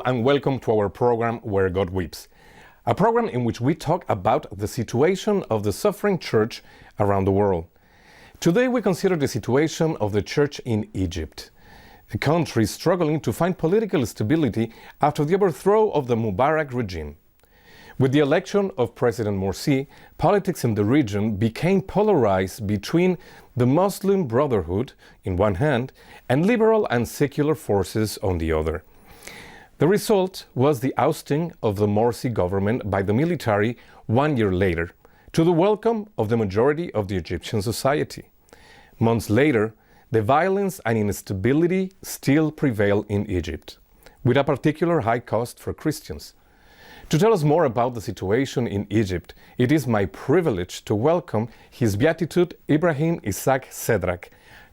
and welcome to our program Where God Weeps, a program in which we talk about the situation of the suffering church around the world. Today we consider the situation of the church in Egypt, a country struggling to find political stability after the overthrow of the Mubarak regime. With the election of President Morsi, politics in the region became polarized between the Muslim Brotherhood in one hand and liberal and secular forces on the other. The result was the ousting of the Morsi government by the military 1 year later, to the welcome of the majority of the Egyptian society. Months later, the violence and instability still prevail in Egypt, with a particular high cost for Christians. To tell us more about the situation in Egypt, it is my privilege to welcome His Beatitude Ibrahim Isaac Sedrak,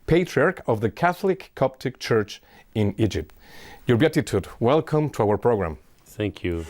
Patriarch of the Catholic Coptic Church in Egypt. Your Beatitude, welcome to our program. Thank you.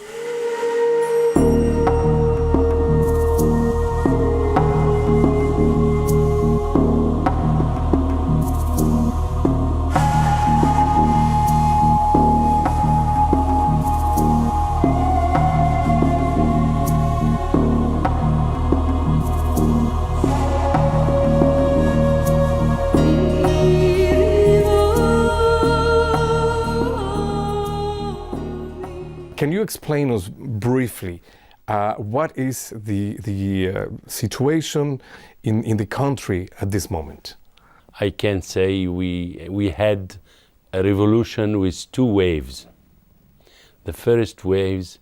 Can you explain us briefly what is the situation in the country at this moment? I can say we had a revolution with two waves. The first wave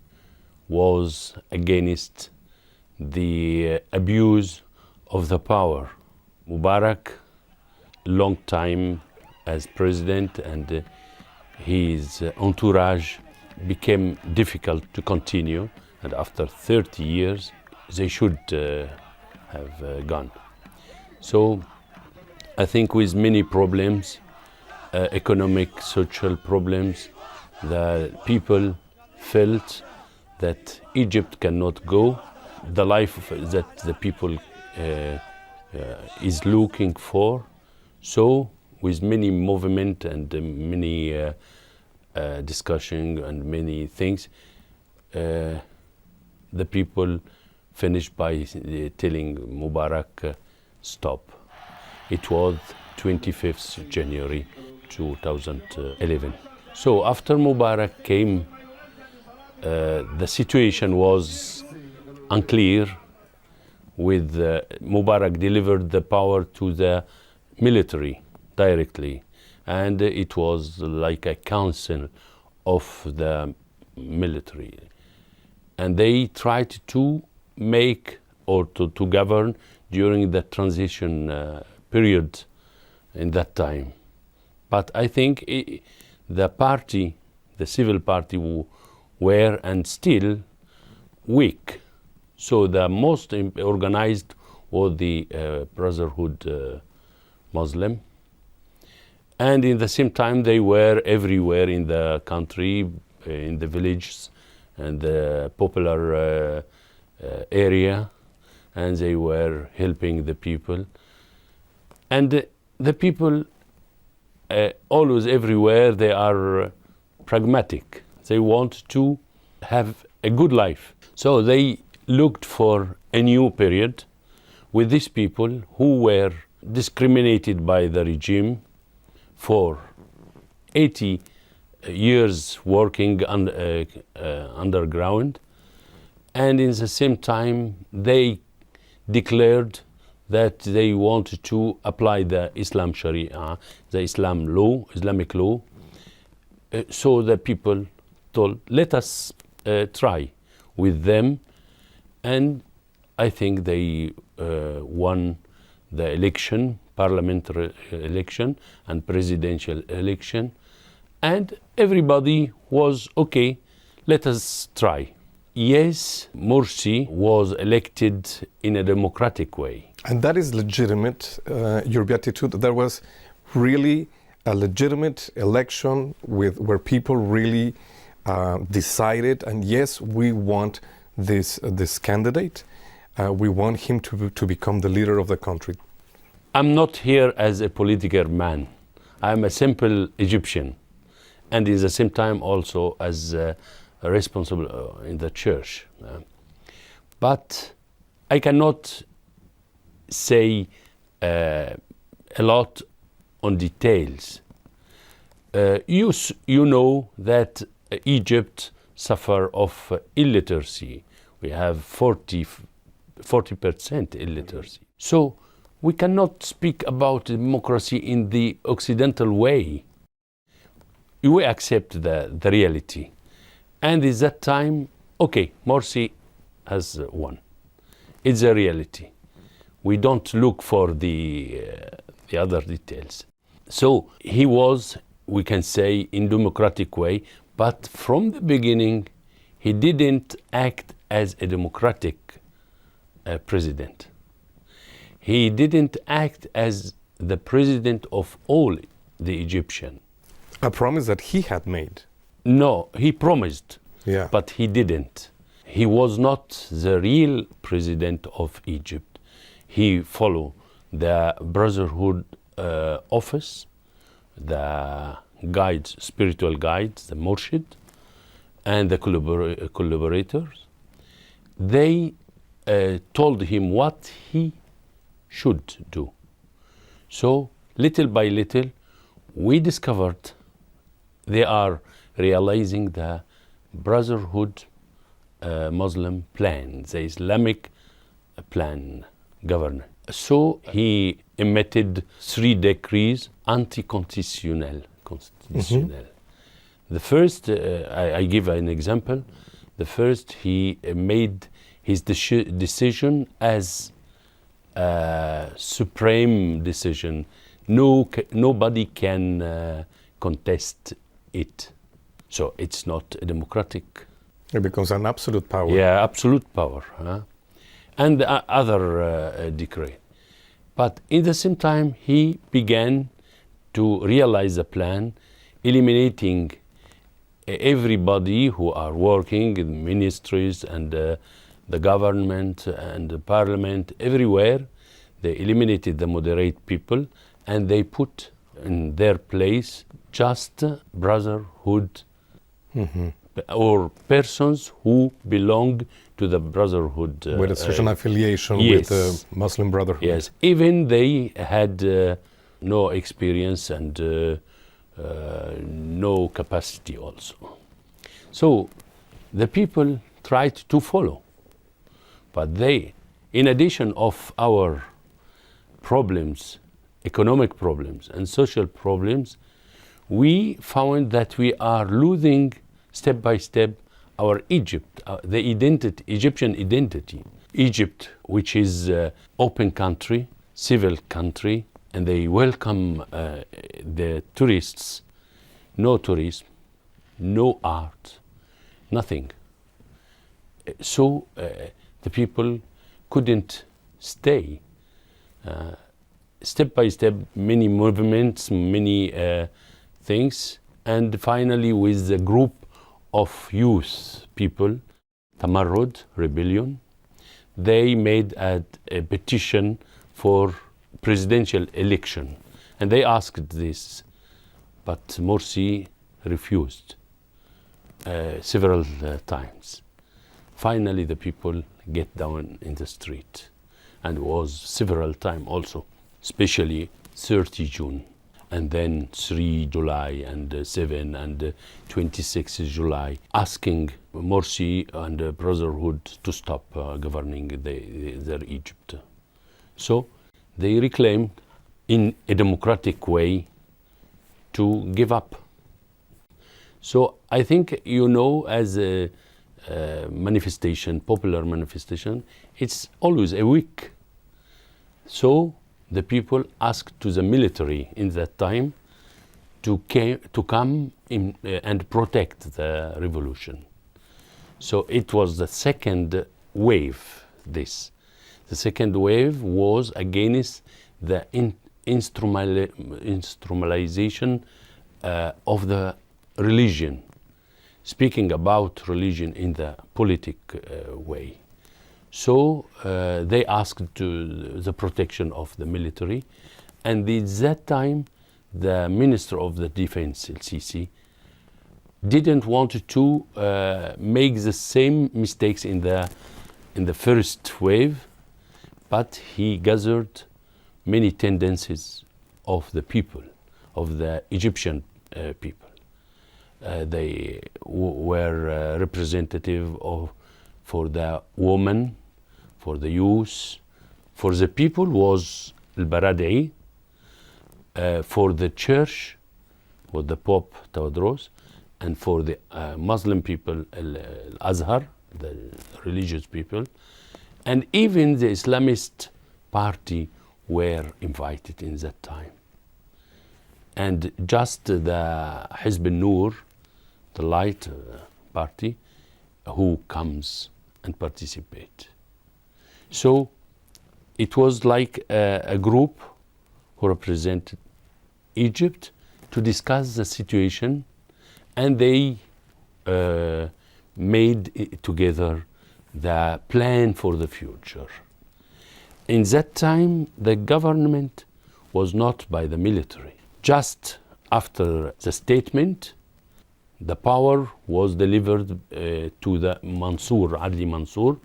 was against the abuse of the power. Mubarak, long time as president, and his entourage became difficult to continue, and after 30 years they should have gone. So I think with many problems, economic, social problems, the people felt that Egypt cannot go. The life that the people is looking for. So with many movement and many discussion and many things, the people finished by telling Mubarak stop. It was 25th January 2011. So after Mubarak came, the situation was unclear. With Mubarak delivered the power to the military directly, and it was like a council of the military. And they tried to make or to govern during the transition period in that time. But I think the party, the civil party, were and still weak. So the most organized was the Brotherhood Muslim. And in the same time, they were everywhere in the country, in the villages and the popular area, and they were helping the people. And the people, always everywhere, they are pragmatic. They want to have a good life. So they looked for a new period with these people who were discriminated by the regime for 80 years working underground, and in the same time they declared that they wanted to apply the Islam Sharia, the Islamic law. So the people told, let us try with them, and I think they won the election, parliamentary election and presidential election, and everybody was okay, let us try. Yes, Morsi was elected in a democratic way. And that is legitimate, Your Beatitude. There was really a legitimate election where people really decided, and yes, we want this candidate. We want him to become the leader of the country. I'm not here as a political man. I'm a simple Egyptian. and at the same time also as responsible in the church. But I cannot say a lot on details. You know that Egypt suffer of illiteracy. We have 40% illiteracy. So we cannot speak about democracy in the Occidental way. We accept the reality. And at that time, okay, Morsi has won. It's a reality. We don't look for the other details. So he was, we can say, in democratic way, but from the beginning, he didn't act as a democratic president. He didn't act as the president of all the Egyptians. A promise that he had made. No, he promised, Yeah. but he didn't. He was not the real president of Egypt. He followed the Brotherhood office, the guides, spiritual guides, the Murshid, and the collaborators. They told him what he should do. So little by little, we discovered they are realizing the Brotherhood Muslim plan, the Islamic plan governance. So he emitted 3 decrees anti-constitutional. The first, I give an example. The first, he made his decision as a supreme decision. Nobody can contest it. So it's not a democratic. It becomes an absolute power. Yeah, absolute power. And other decree. But in the same time, he began to realize the plan, eliminating everybody who are working in ministries and the government and the parliament, everywhere. They eliminated the moderate people and they put in their place just brotherhood or persons who belong to the brotherhood. With a certain affiliation yes. with the Muslim Brotherhood. Yes, even they had no experience and no capacity also. So the people tried to follow, but they, in addition of our problems, economic problems and social problems, we found that we are losing step by step our Egypt, the identity, Egyptian identity. Egypt, which is an open country, civil country, and they welcome the tourists. No tourism, no art, nothing. So the people couldn't stay. Step by step, many movements, many things, and finally with the group of youth people, Tamarrud, rebellion, they made a petition for presidential election. And they asked this, but Morsi refused several times. Finally, the people get down in the street, and was several times also, especially 30 June. And then 3 July and 7 and 26 July, asking Morsi and the Brotherhood to stop governing their Egypt. So they reclaimed in a democratic way to give up. So I think, you know, as a manifestation, popular manifestation, it's always a week. So the people asked to the military in that time to come in, and protect the revolution. So it was the second wave, this. The second wave was against the instrumentalization of the religion, speaking about religion in the politic way. So they asked the protection of the military, and at that time the Minister of the Defense, El-Sisi, didn't want to make the same mistakes in the first wave, but he gathered many tendencies of the people, of the Egyptian people. They were representative for the woman, for the youth, for the people was al-Baradi, for the church was the Pope Tawadros, and for the Muslim people al-Azhar, the religious people, and even the Islamist party were invited in that time. And just the Hizb al-Nur, the light party, who comes and participate. So it was like a group who represented Egypt to discuss the situation, and they made together the plan for the future. In that time, the government was not by the military. Just after the statement, the power was delivered to the Mansour, Ali Mansour,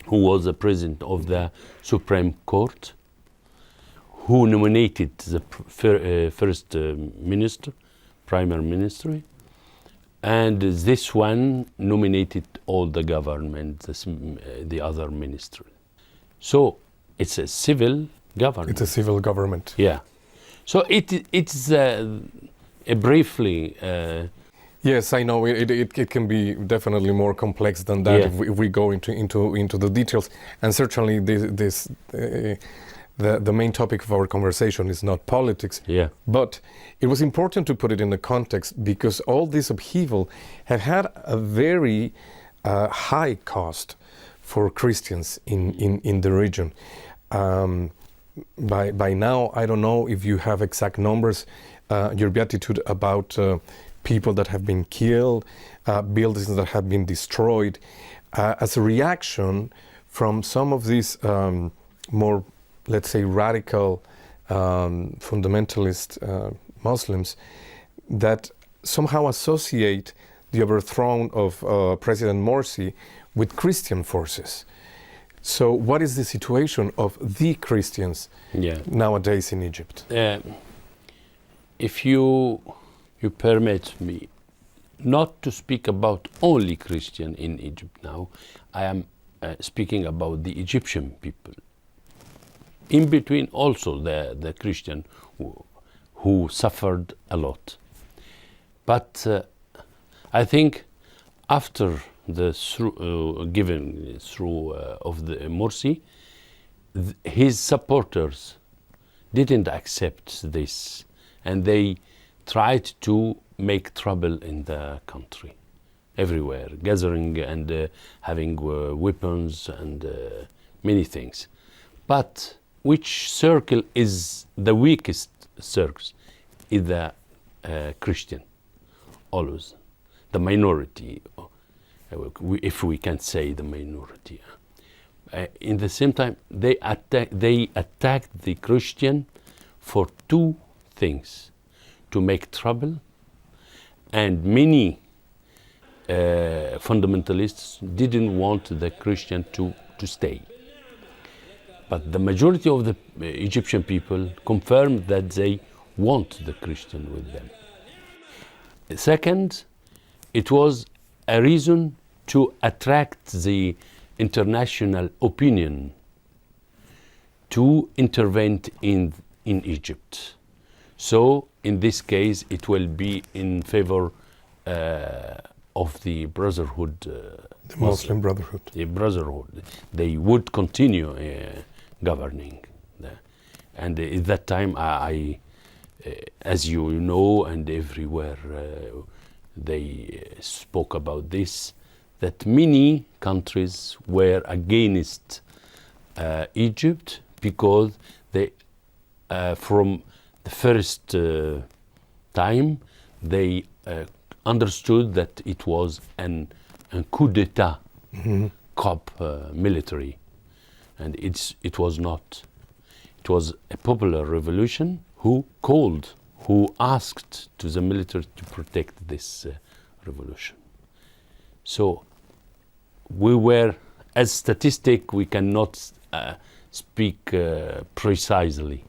who was the president of the Supreme Court, who nominated the first minister, primary ministry, and this one nominated all the government, the other ministry. So it's a civil government. It's a civil government. Yeah. So it's briefly. Yes, I know it can be definitely more complex than that, Yeah. if we go into the details. And certainly the main topic of our conversation is not politics. Yeah. But it was important to put it in the context because all this upheaval had a very high cost for Christians in the region. By now, I don't know if you have exact numbers, your Beatitude, about people that have been killed, buildings that have been destroyed, as a reaction from some of these more, let's say, radical fundamentalist Muslims that somehow associate the overthrow of President Morsi with Christian forces. So what is the situation of the Christians nowadays in Egypt? If you permit me not to speak about only Christian in Egypt now, I am speaking about the Egyptian people. In between also the Christian who suffered a lot. But I think after the given through of the Morsi, his supporters didn't accept this, and they tried to make trouble in the country, everywhere, gathering and having weapons and many things. But which circle is the weakest circle? Is the Christian, always, the minority, if we can say the minority. In the same time, they attacked the Christian for two things: to make trouble, and many fundamentalists didn't want the Christian to stay. But the majority of the Egyptian people confirmed that they want the Christian with them. Second, it was a reason to attract the international opinion to intervene in Egypt. So in this case, it will be in favor of the Brotherhood. The Muslim Brotherhood. The Brotherhood. They would continue governing. And at that time, I as you know, and everywhere they spoke about this, that many countries were against Egypt because they, from the first time, they understood that it was a coup d'etat, Cop military, and it was not. It was a popular revolution who asked to the military to protect this revolution. So we were, as statistic, we cannot speak precisely,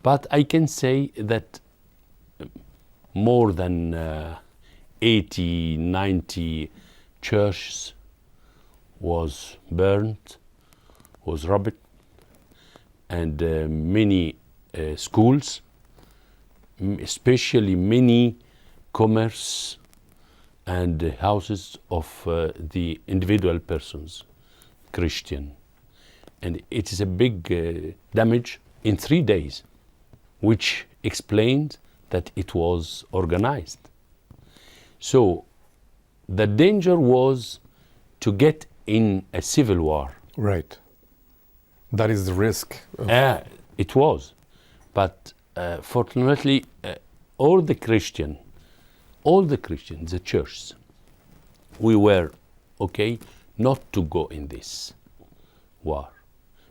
but I can say that more than 80, 90 churches was burned, was robbed, and many schools, especially many commerce and houses of the individual persons, Christian. And it is a big damage in 3 days, which explained that it was organized. So the danger was to get in a civil war. Right. That is the risk. It was. But fortunately, all the Christians, the churches, we were okay not to go in this war,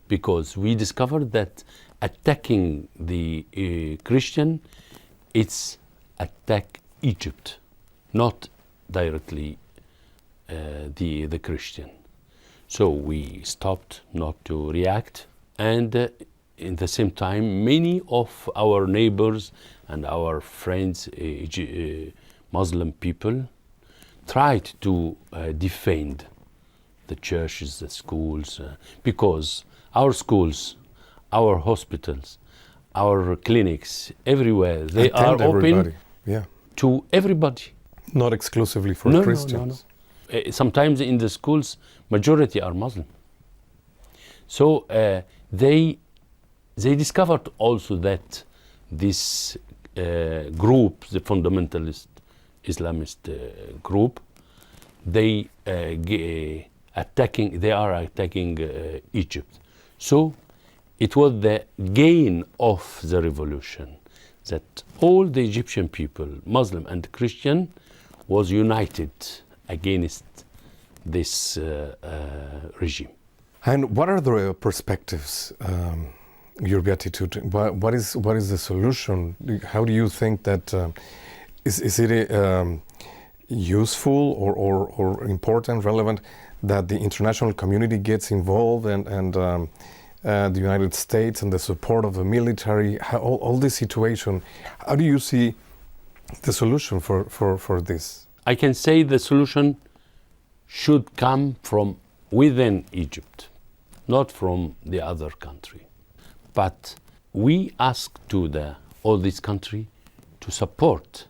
because we discovered that attacking the Christian, it's attack Egypt, not directly the Christian. So we stopped not to react, and in the same time, many of our neighbors and our friends, Muslim people, tried to defend the churches, the schools, because our schools, our hospitals, our clinics, everywhere, they are open to everybody. Not exclusively for Christians. No. Sometimes in the schools, majority are Muslim. So they discovered also that this group, the fundamentalist Islamist group, they are attacking Egypt. So it was the gain of the revolution that all the Egyptian people, Muslim and Christian, was united against this regime. And what are the perspectives, your Beatitude? What is the solution? How do you think that is it useful or important, relevant that the international community gets involved and the United States and the support of the military, all this situation? How do you see the solution for this? I can say the solution should come from within Egypt, not from the other country. But we ask to all this country to support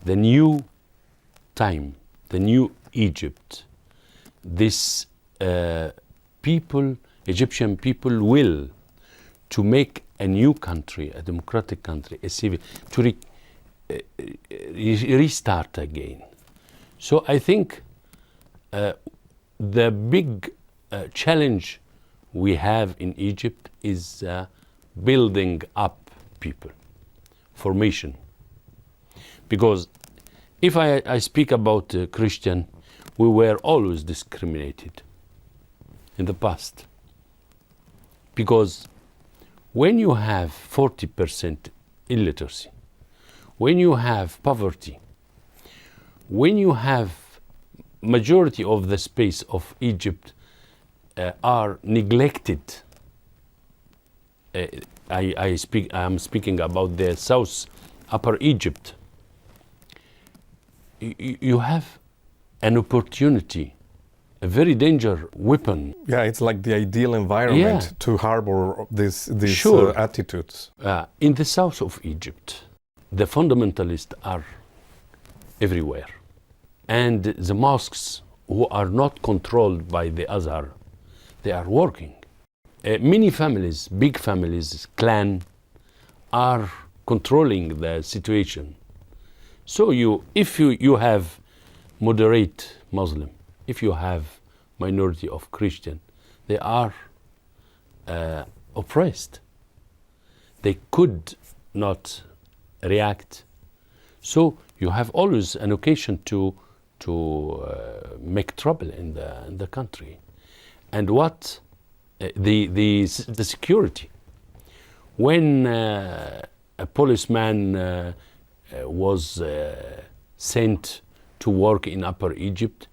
the new time, the new Egypt. This Egyptian people will to make a new country, a democratic country, a civil, to restart again. So I think the big challenge we have in Egypt is building up people, formation. Because if I speak about Christian, we were always discriminated in the past. Because when you have 40% illiteracy, when you have poverty, when you have majority of the space of Egypt are neglected, I'm speaking about the South Upper Egypt, you have an opportunity, a very dangerous weapon. Yeah, it's like the ideal environment to harbor these attitudes. In the south of Egypt, the fundamentalists are everywhere. And the mosques who are not controlled by the Azhar, they are working. Many families, big families, clan, are controlling the situation. So if you have moderate Muslim, if you have minority of Christian, they are oppressed. They could not react. So you have always an occasion to make trouble in the country. And what the security? When a policeman was sent to work in Upper Egypt,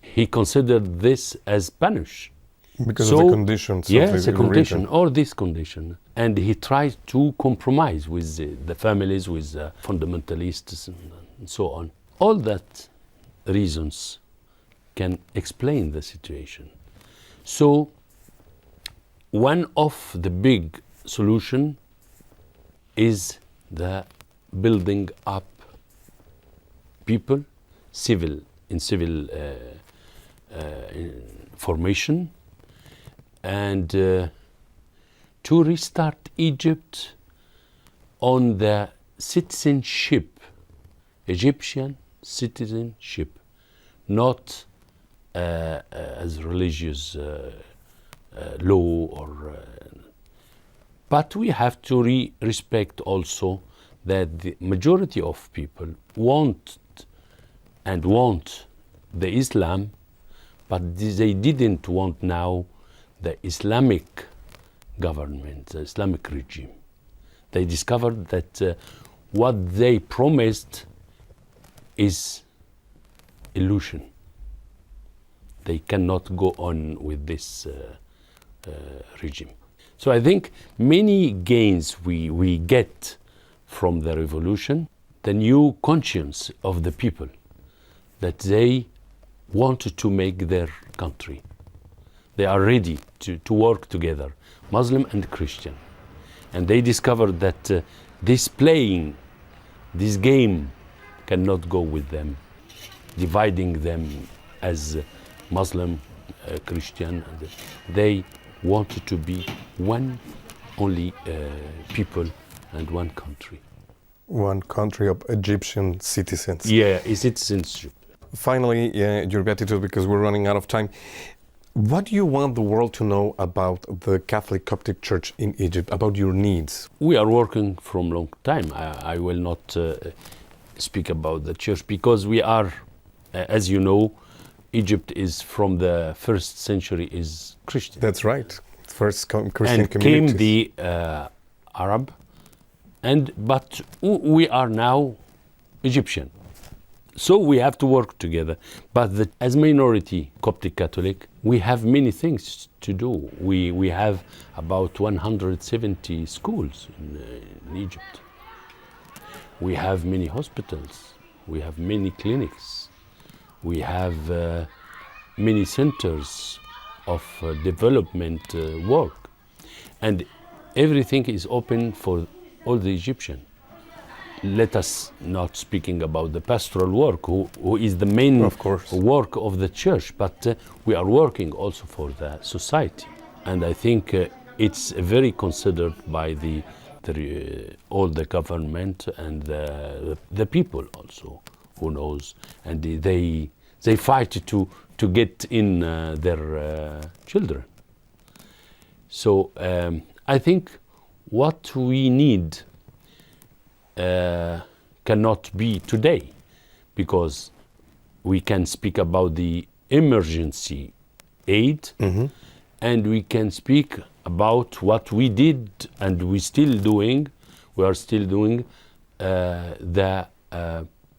he considered this as punish. Because of the conditions of yes, the a condition, region. or this condition. And he tried to compromise with the families, with fundamentalists and so on. All that reasons can explain the situation. So one of the big solution is the building up people, civil formation, and to restart Egypt on the citizenship, Egyptian citizenship, not as religious law or but we have to respect also that the majority of people want the Islam, but they didn't want now the Islamic government, the Islamic regime. They discovered that what they promised is illusion. They cannot go on with this regime. So I think many gains we get from the revolution, the new conscience of the people that they wanted to make their country. They are ready to work together, Muslim and Christian. And they discovered that this game cannot go with them, dividing them as Muslim, Christian. They wanted to be one only people and one country. One country of Egyptian citizens. Yeah, citizenship. Finally, Your Beatitude, because we're running out of time, what do you want the world to know about the Catholic Coptic Church in Egypt, about your needs? We are working from long time. I will not speak about the church because we are, as you know, Egypt is from the 1st century is Christian. That's right. First Christian and communities. Came the Arab, but we are now Egyptian. So we have to work together. But as minority Coptic Catholic, we have many things to do. We have about 170 schools in Egypt. We have many hospitals. We have many clinics. We have many centers of development work. And everything is open for all the Egyptians. Let us not speaking about the pastoral work, who is the main work of the church, but we are working also for the society. And I think it's very considered by all the government and the people also who knows, and they fight to get in their children. So I think what we need cannot be today, because we can speak about the emergency aid, and we can speak about what we did and we are still doing the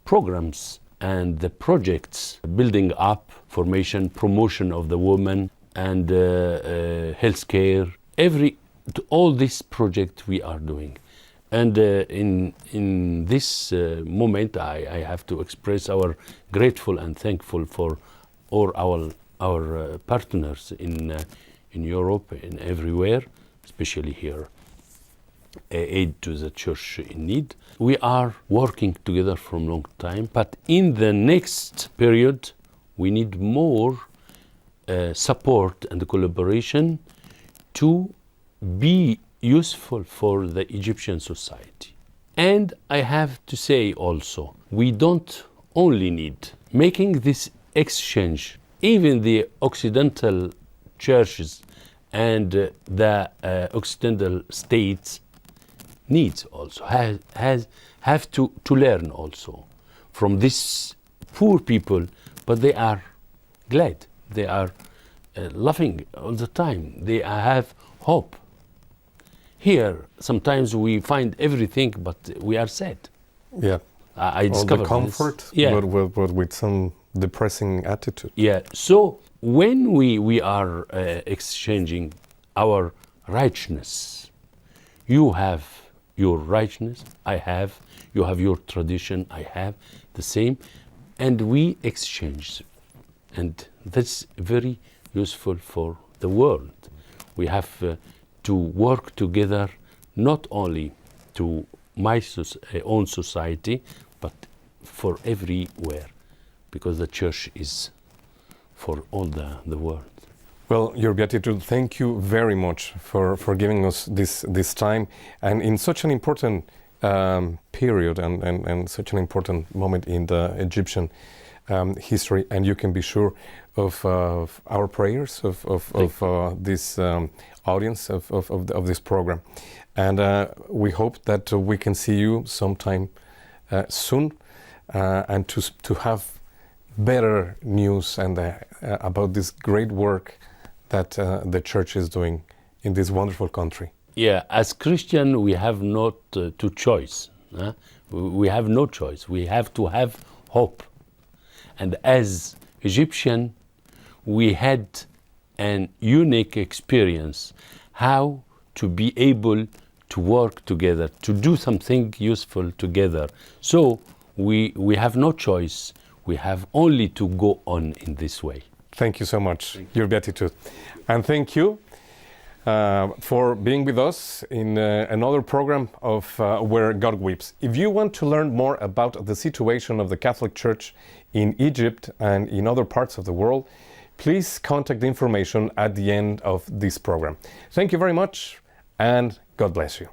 programs and the projects, building up, formation, promotion of the woman, and healthcare, all this project we are doing. And in this moment, I have to express our grateful and thankful for all our partners in Europe and everywhere, especially here, aid to the church in need. We are working together for a long time, but in the next period, we need more support and collaboration to be useful for the Egyptian society. And I have to say also, we don't only need making this exchange, even the Occidental churches and the Occidental states needs also, have to learn also from these poor people, but they are glad, they are laughing all the time, they have hope. Here, sometimes we find everything, but we are sad. Yeah, I All discovered the comfort, this. Yeah. but with some depressing attitude. Yeah. So when we are exchanging our righteousness, you have your righteousness, I have, you have your tradition, I have the same, and we exchange. And that's very useful for the world. We have to work together, not only to my own society, but for everywhere, because the church is for all the world. Well, Your Beatitude, thank you very much for giving us this time, and in such an important period and such an important moment in the Egyptian history. And you can be sure of our prayers, of this audience, of this program. And we hope that we can see you sometime soon, and to have better news and about this great work that the church is doing in this wonderful country. Yeah, as Christian, we have not to choice. We have no choice. We have to have hope. And as Egyptian, we had an unique experience how to be able to work together, to do something useful together. So we have no choice. We have only to go on in this way. Thank you so much, Your Beatitude. And thank you for being with us in another program of Where God Weeps. If you want to learn more about the situation of the Catholic Church in Egypt and in other parts of the world, please contact the information at the end of this program. Thank you very much, and God bless you.